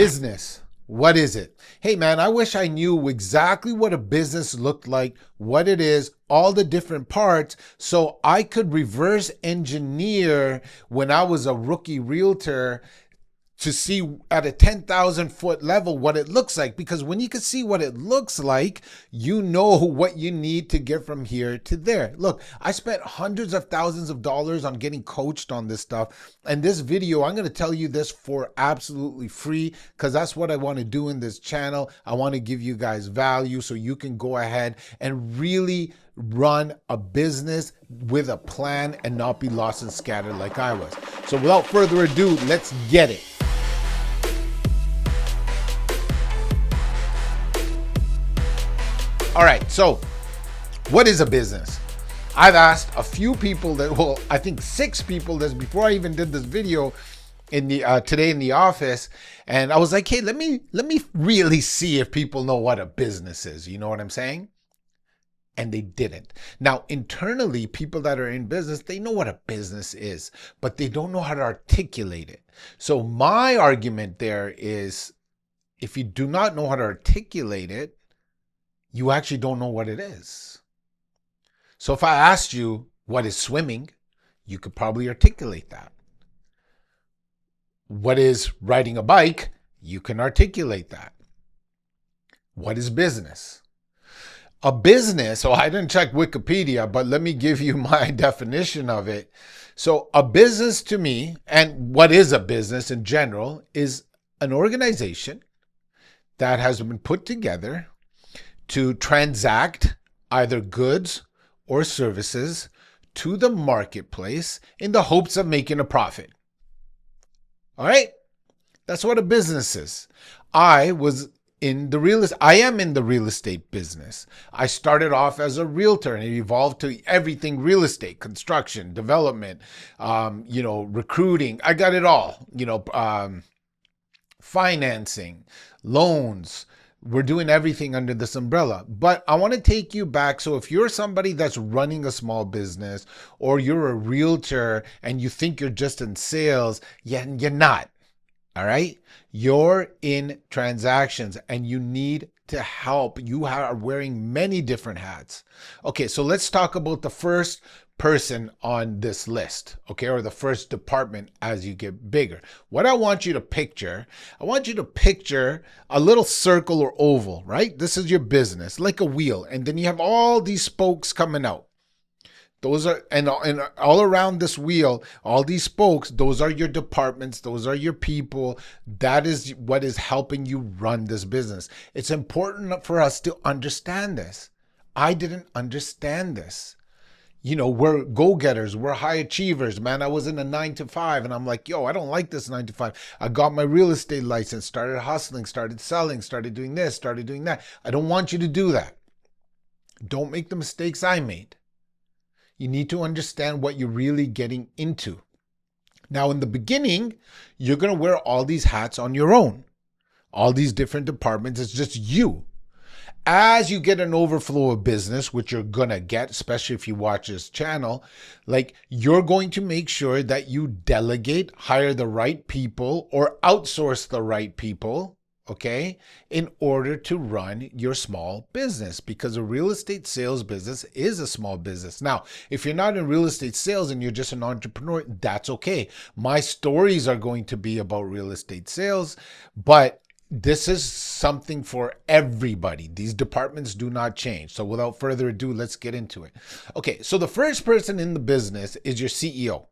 Business. What is it? Hey man, I wish I knew exactly what a business looked like, what it is, all the different parts, so I could reverse engineer when I was a rookie realtor to see at a 10,000 foot level what it looks like. Because when you can see what it looks like, you know what you need to get from here to there. Look, I spent hundreds of thousands of dollars on getting coached on this stuff. And this video, I'm going to tell you this for absolutely free, because that's what I want to do in this channel. I want to give you guys value so you can go ahead and really run a business with a plan and not be lost and scattered like I was. So without further ado, let's get it. All right, so what is a business? I've asked a few people that, well, I think 6 people this before I even did this video in the today in the office, and I was like, hey, let me really see if people know what a business is. You know what I'm saying? And they didn't. Now, internally, people that are in business, they know what a business is, but they don't know how to articulate it. So my argument there is, if you do not know how to articulate it, you actually don't know what it is. So if I asked you what is swimming, you could probably articulate that. What is riding a bike? You can articulate that. What is business? A business, so I didn't check Wikipedia, but let me give you my definition of it. So a business to me, and what is a business in general, is an organization that has been put together to transact either goods or services to the marketplace in the hopes of making a profit. All right? That's what a business is. I am in the real estate business. I started off as a realtor and it evolved to everything real estate, construction, development, recruiting. I got it all, financing, loans. We're doing everything under this umbrella. But I want to take you back. So if you're somebody that's running a small business, or you're a realtor and you think you're just in sales, you're not. All right? You're in transactions and you need to help. You are wearing many different hats. Okay, so let's talk about the first person on this list, okay, or the first department as you get bigger. What I want you to picture a little circle or oval, right? This is your business, like a wheel, and then you have all these spokes coming out. Those are, and all around this wheel, all these spokes, those are your departments, those are your people. That is what is helping you run this business. It's important for us to understand this. I didn't understand this. We're go-getters, we're high achievers, man. I was in a 9-to-5 and I'm like, yo, I don't like this 9-to-5. I got my real estate license, started hustling, started selling, started doing this, started doing that. I don't want you to do that. Don't make the mistakes I made. You need to understand what you're really getting into. Now, in the beginning, you're going to wear all these hats on your own. All these different departments, it's just you. As you get an overflow of business, which you're going to get, especially if you watch this channel, you're going to make sure that you delegate, hire the right people, or outsource the right people, okay, in order to run your small business, because a real estate sales business is a small business. Now, if you're not in real estate sales and you're just an entrepreneur, that's okay. My stories are going to be about real estate sales, but this is something for everybody. These departments do not change. So without further ado, let's get into it. Okay, so the first person in the business is your CEO,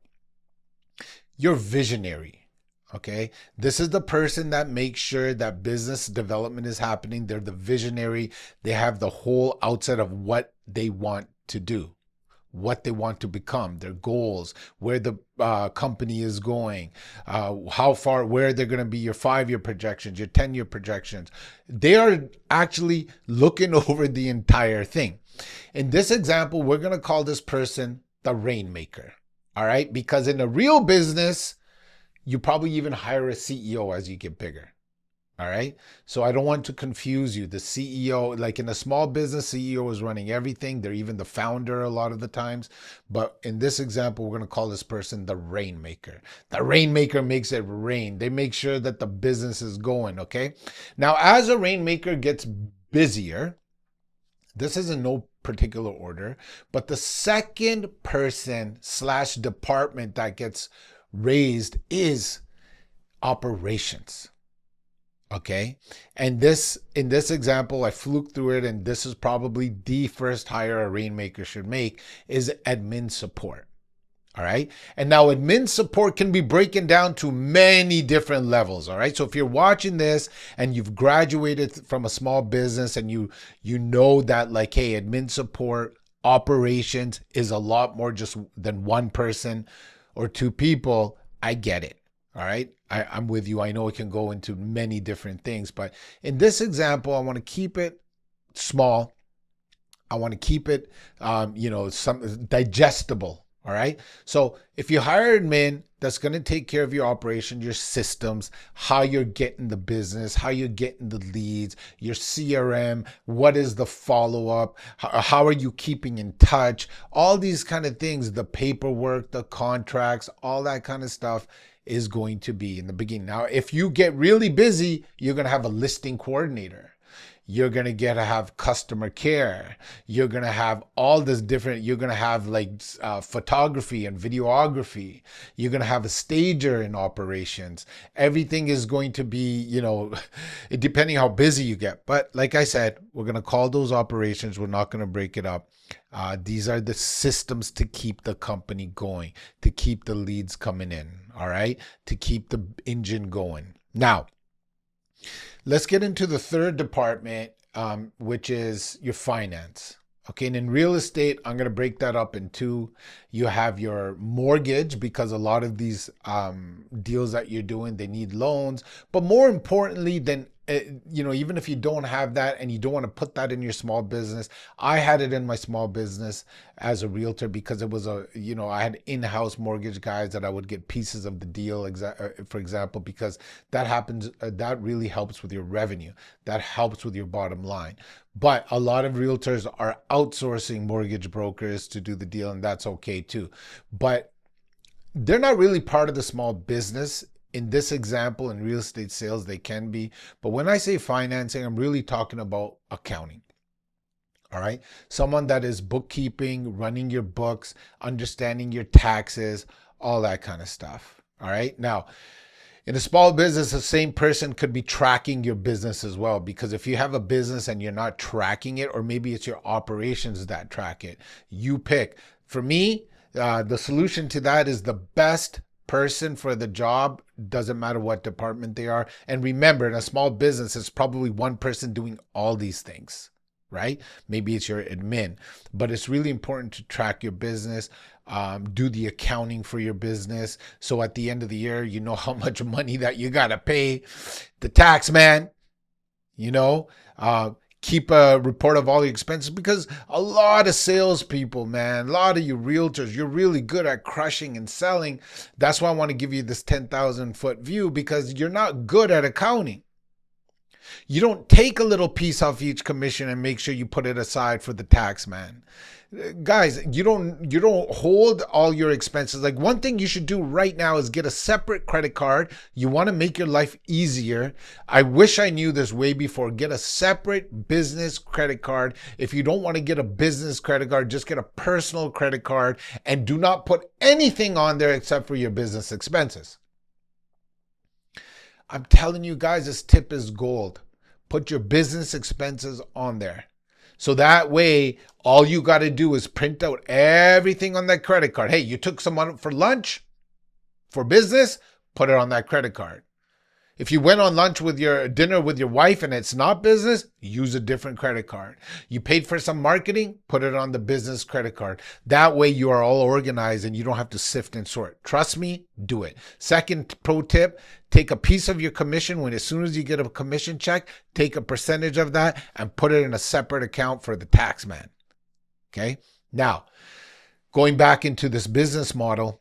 your visionary. Okay, this is the person that makes sure that business development is happening. They're the visionary. They have the whole outset of what they want to do, what they want to become, their goals, where the company is going, how far, where they're going to be, your 5-year projections, your 10-year projections. They are actually looking over the entire thing. In this example, we're going to call this person the rainmaker. All right, because in a real business, you probably even hire a CEO as you get bigger. All right. So I don't want to confuse you. The CEO, like in a small business, CEO is running everything. They're even the founder a lot of the times. But in this example, we're going to call this person the rainmaker. The rainmaker makes it rain. They make sure that the business is going. Okay. Now, as a rainmaker gets busier, this is in no particular order, but the second person slash department that gets raised is operations. Okay. And this, in this example, I fluked through it, and this is probably the first hire a rainmaker should make is admin support. All right. And now admin support can be broken down to many different levels. All right. So if you're watching this and you've graduated from a small business and you know that like, hey, admin support operations is a lot more just than one person or two people, I get it. All right. I'm with you. I know it can go into many different things, but in this example, I want to keep it small. I want to keep it, some digestible. All right. So if you hire admin, that's going to take care of your operation, your systems, how you're getting the business, how you're getting the leads, your CRM, what is the follow-up, how are you keeping in touch, all these kind of things, the paperwork, the contracts, all that kind of stuff is going to be in the beginning. Now, if you get really busy, you're going to have a listing coordinator. You're going to have customer care. You're going to have all this different, you're going to have like photography and videography. You're going to have a stager in operations. Everything is going to be, depending how busy you get. But like I said, we're going to call those operations. We're not going to break it up. These are the systems to keep the company going, to keep the leads coming in, all right? To keep the engine going. Now, let's get into the third department, which is your finance. Okay, and in real estate, I'm going to break that up in two. You have your mortgage, because a lot of these deals that you're doing, they need loans. But more importantly than even if you don't have that and you don't want to put that in your small business, I had it in my small business as a realtor because it was I had in-house mortgage guys that I would get pieces of the deal, for example, because that happens, that really helps with your revenue. That helps with your bottom line. But a lot of realtors are outsourcing mortgage brokers to do the deal, and that's okay too. But they're not really part of the small business. In this example, in real estate sales, they can be. But when I say financing, I'm really talking about accounting. All right. Someone that is bookkeeping, running your books, understanding your taxes, all that kind of stuff. All right. Now, in a small business, the same person could be tracking your business as well, because if you have a business and you're not tracking it, or maybe it's your operations that track it, you pick. For me, the solution to that is the best person for the job, doesn't matter what department they are. And remember, in a small business, it's probably one person doing all these things, right? Maybe it's your admin, but it's really important to track your business, do the accounting for your business. So at the end of the year, you know how much money that you got to pay the tax man, keep a report of all your expenses, because a lot of salespeople, man, a lot of you realtors, you're really good at crushing and selling. That's why I want to give you this 10,000 foot view, because you're not good at accounting. You don't take a little piece off each commission and make sure you put it aside for the tax man. Guys, you don't hold all your expenses. Like, one thing you should do right now is get a separate credit card. You want to make your life easier. I wish I knew this way before. Get a separate business credit card. If you don't want to get a business credit card, just get a personal credit card, and do not put anything on there except for your business expenses. I'm telling you guys, this tip is gold. Put your business expenses on there. So that way, all you got to do is print out everything on that credit card. Hey, you took someone for lunch, for business, put it on that credit card. If you went on dinner with your wife and it's not business, use a different credit card. You paid for some marketing, put it on the business credit card. That way you are all organized and you don't have to sift and sort. Trust me, do it. Second pro tip, take a piece of your commission. As soon as you get a commission check, take a percentage of that and put it in a separate account for the tax man. Okay. Now, going back into this business model,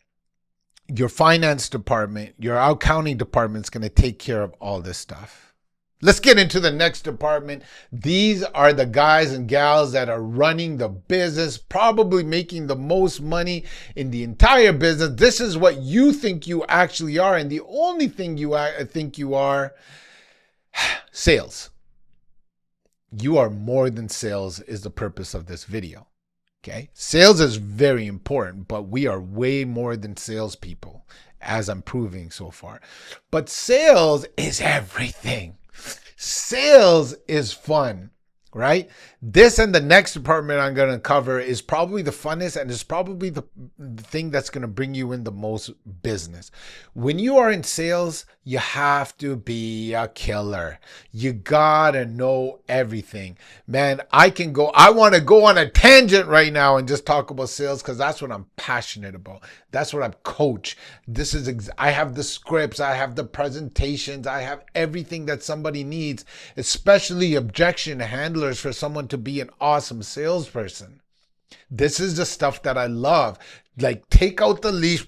your finance department, your accounting department is going to take care of all this stuff. Let's get into the next department. These are the guys and gals that are running the business, probably making the most money in the entire business. This is what you think you actually are. And the only thing you think you are, sales. You are more than sales is the purpose of this video. Okay. Sales is very important, but we are way more than salespeople, as I'm proving so far. But sales is everything. Sales is fun, right? This and the next department I'm going to cover is probably the funnest, and is probably the thing that's going to bring you in the most business. When you are in sales, you have to be a killer. You got to know everything. Man, I want to go on a tangent right now and just talk about sales because that's what I'm passionate about. That's what I'm coach. I have the scripts, I have the presentations, I have everything that somebody needs, especially objection handlers for someone to be an awesome salesperson. This is the stuff that I love. Like, take out the leash.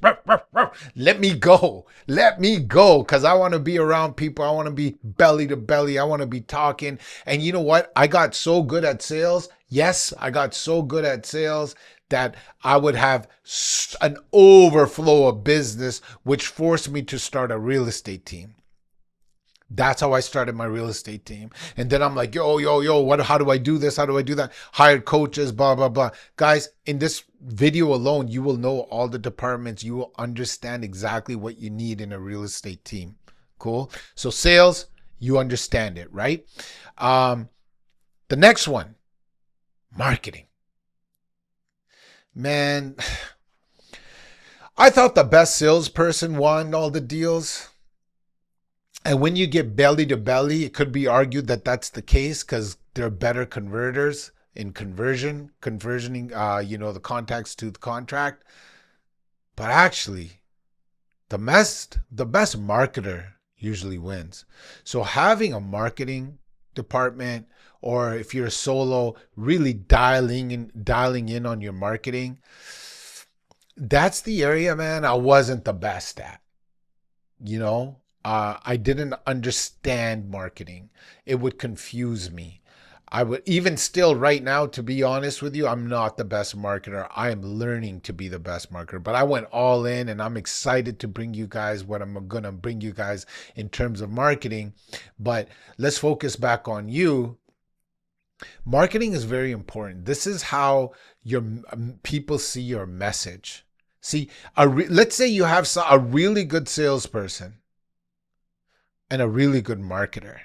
Let me go. Let me go. Because I want to be around people. I want to be belly to belly. I want to be talking. And you know what? I got so good at sales. Yes, I got so good at sales that I would have an overflow of business, which forced me to start a real estate team. That's how I started my real estate team. And then I'm like, yo, how do I do this? How do I do that? Hired coaches, blah, blah, blah. Guys, in this video alone, you will know all the departments. You will understand exactly what you need in a real estate team. Cool. So sales, you understand it, right? The next one, marketing. Man, I thought the best salesperson won all the deals. And when you get belly to belly, it could be argued that that's the case because they're better converters in conversioning, the contacts to the contract. But actually, the best marketer usually wins. So having a marketing department, or if you're a solo, really dialing in on your marketing, that's the area, man, I wasn't the best at. I didn't understand marketing. It would confuse me. I would, even still right now, to be honest with you, I'm not the best marketer. I am learning to be the best marketer, but I went all in, and I'm excited to bring you guys what I'm going to bring you guys in terms of marketing. But let's focus back on you. Marketing is very important. This is how your people see your message. See, let's say you have a really good salesperson and a really good marketer.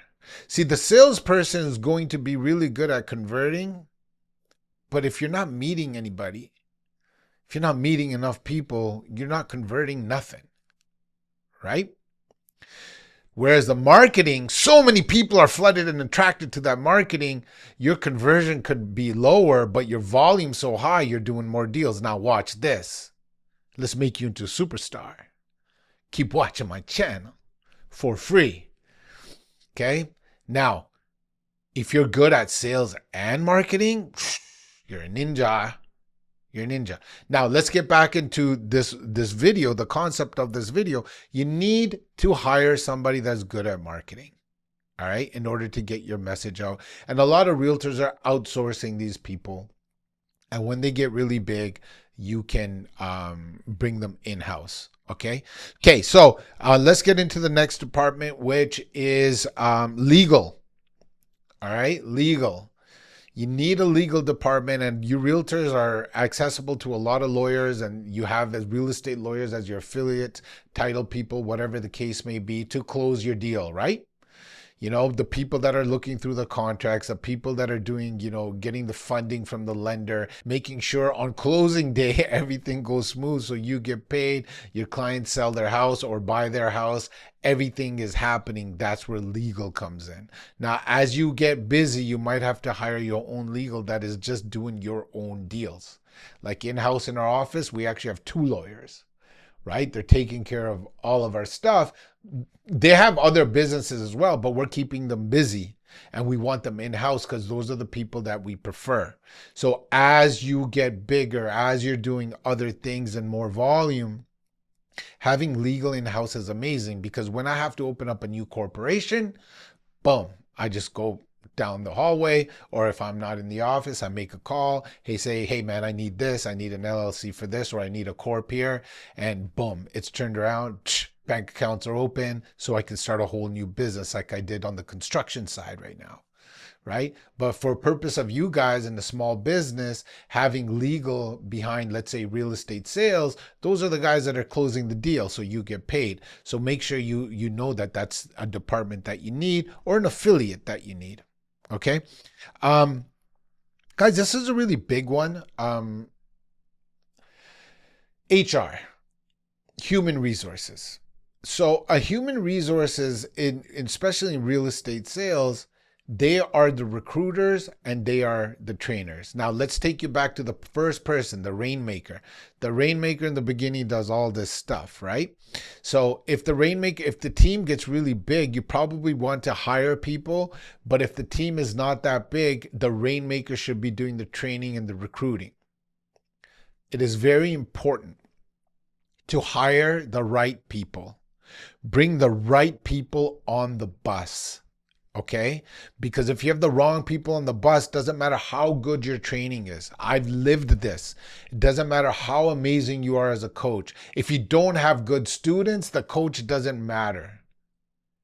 See, the salesperson is going to be really good at converting, but if you're not meeting anybody, if you're not meeting enough people, you're not converting nothing, right? Whereas the marketing, so many people are flooded and attracted to that marketing, your conversion could be lower, but your volume so high, you're doing more deals. Now watch this. Let's make you into a superstar. Keep watching my channel for free. Okay? Now, if you're good at sales and marketing, you're a ninja. You're a ninja. Now, let's get back into this video, the concept of this video. You need to hire somebody that's good at marketing, all right, in order to get your message out. And a lot of realtors are outsourcing these people. And when they get really big, you can bring them in-house. Okay, so let's get into the next department, which is legal. All right, legal. You need a legal department, and you realtors are accessible to a lot of lawyers, and you have as real estate lawyers as your affiliates, title people, whatever the case may be, to close your deal, right? The people that are looking through the contracts, the people that are doing, getting the funding from the lender, making sure on closing day, everything goes smooth so you get paid, your clients sell their house or buy their house, everything is happening. That's where legal comes in. Now, as you get busy, you might have to hire your own legal that is just doing your own deals. Like in-house in our office, we actually have 2 lawyers. Right? They're taking care of all of our stuff. They have other businesses as well, but we're keeping them busy, and we want them in-house because those are the people that we prefer. So as you get bigger, as you're doing other things and more volume, having legal in-house is amazing, because when I have to open up a new corporation, boom, I just go down the hallway, or if I'm not in the office, I make a call. Hey man, I need this. I need an LLC for this, or I need a corp here. And boom, it's turned around. Bank accounts are open, so I can start a whole new business like I did on the construction side right now. Right? But for purpose of you guys in the small business, having legal behind, let's say, real estate sales, those are the guys that are closing the deal, so you get paid. So make sure you know that that's a department that you need, or an affiliate that you need. Okay. Guys, this is a really big one. HR, human resources. So a human resources especially in real estate sales, they are the recruiters and they are the trainers. Now let's take you back to the first person, the rainmaker. The rainmaker in the beginning does all this stuff, right? So if the team gets really big, you probably want to hire people. But if the team is not that big, the rainmaker should be doing the training and the recruiting. It is very important to hire the right people. Bring the right people on the bus. Okay? Because if you have the wrong people on the bus, doesn't matter how good your training is. I've lived this. It doesn't matter how amazing you are as a coach. If you don't have good students, the coach doesn't matter.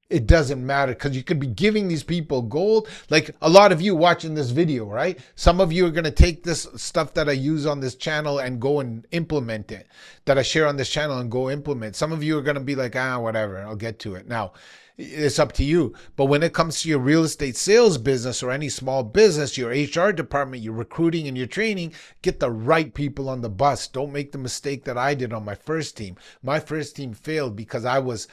It doesn't matter, because you could be giving these people gold. Like a lot of you watching this video, right? Some of you are going to take this stuff that I use on this channel and go and implement it, that I share on this channel and go implement. Some of you are going to be like, whatever, I'll get to it. Now, it's up to you. But when it comes to your real estate sales business or any small business, your HR department, your recruiting and your training, get the right people on the bus. Don't make the mistake that I did on my first team. My first team failed because I was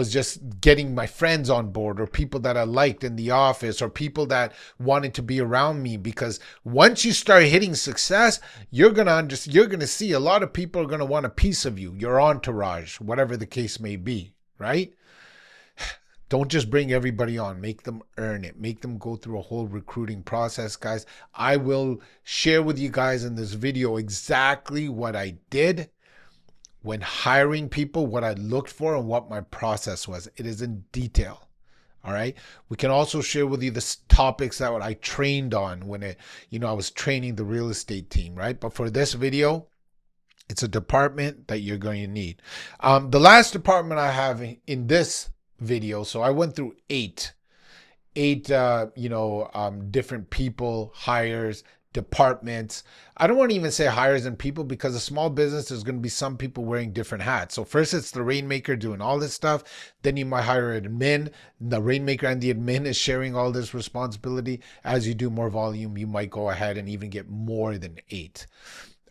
just getting my friends on board, or people that I liked in the office, or people that wanted to be around me. Because once you start hitting success, you're going to see a lot of people are going to want a piece of you, your entourage, whatever the case may be, right? Don't just bring everybody on. Make them earn it. Make them go through a whole recruiting process, guys. I will share with you guys in this video exactly what I did when hiring people, what I looked for, and what my process was. It is in detail. All right. We can also share with you the topics that I trained on when I was training the real estate team, right? But for this video, it's a department that you're going to need. The last department I have in this video, so I went through eight different people, hires, departments. I don't want to even say hires and people, because a small business, there's going to be some people wearing different hats. So first it's the rainmaker doing all this stuff. Then you might hire an admin. The rainmaker and the admin is sharing all this responsibility. As you do more volume, you might go ahead and even get more than 8.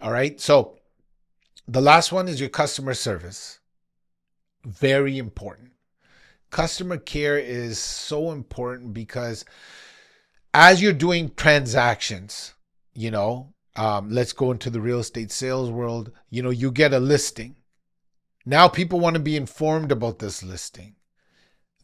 All right. So the last one is your customer service. Very important. Customer care is so important, because as you're doing transactions, let's go into the real estate sales world. You get a listing. Now people want to be informed about this listing.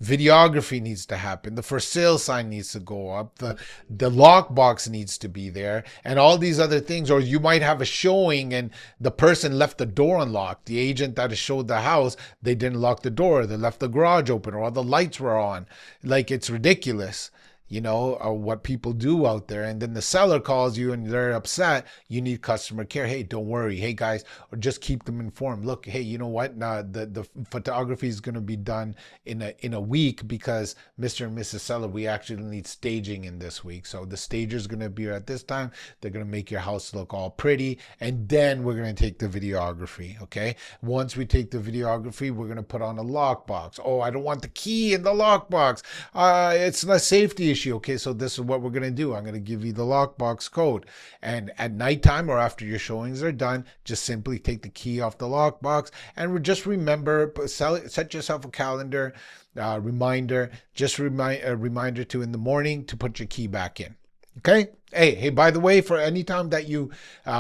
Videography needs to happen. The for sale sign needs to go up. The lockbox needs to be there, and all these other things. Or you might have a showing and the person left the door unlocked. The agent that showed the house, they didn't lock the door. They left the garage open, or all the lights were on. Like, it's ridiculous. What people do out there. And then the seller calls you and they're upset. You need customer care. Hey, don't worry. Hey guys, or just keep them informed. Look, hey, you know what? The photography is going to be done in a week, because Mr. and Mrs. Seller, we actually need staging in this week. So the stager's going to be at this time. They're going to make your house look all pretty. And then we're going to take the videography. Okay. Once we take the videography, we're going to put on a lockbox. Oh, I don't want the key in the lockbox. It's a safety issue. Okay, so this is what we're going to do. I'm going to give you the lockbox code. And at nighttime, or after your showings are done, just simply take the key off the lockbox. And just remember, set yourself a calendar reminder, a reminder to in the morning to put your key back in. Okay? Hey, by the way, for any time that you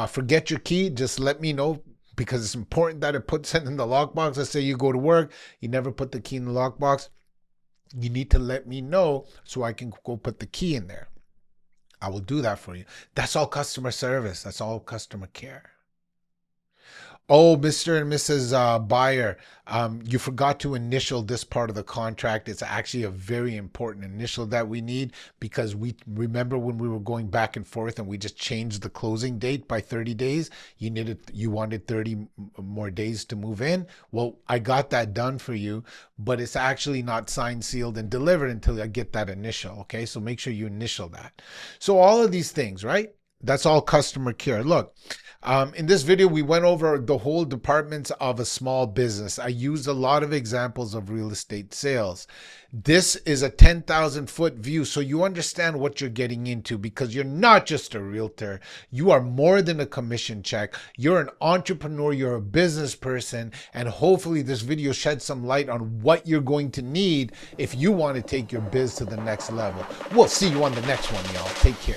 forget your key, just let me know, because it's important that it puts it in the lockbox. Let's say you go to work, you never put the key in the lockbox. You need to let me know so I can go put the key in there. I will do that for you. That's all customer service. That's all customer care. Oh, Mr. and Mrs. Buyer, you forgot to initial this part of the contract. It's actually a very important initial that we need because we remember when we were going back and forth and we just changed the closing date by 30 days. You wanted 30 more days to move in. Well, I got that done for you, but it's actually not signed, sealed, and delivered until I get that initial. Okay, so make sure you initial that. So all of these things, right? That's all customer care. Look, in this video, we went over the whole departments of a small business. I used a lot of examples of real estate sales. This is a 10,000 foot view, so you understand what you're getting into because you're not just a realtor. You are more than a commission check. You're an entrepreneur, you're a business person, and hopefully this video sheds some light on what you're going to need if you want to take your biz to the next level. We'll see you on the next one, y'all. Take care.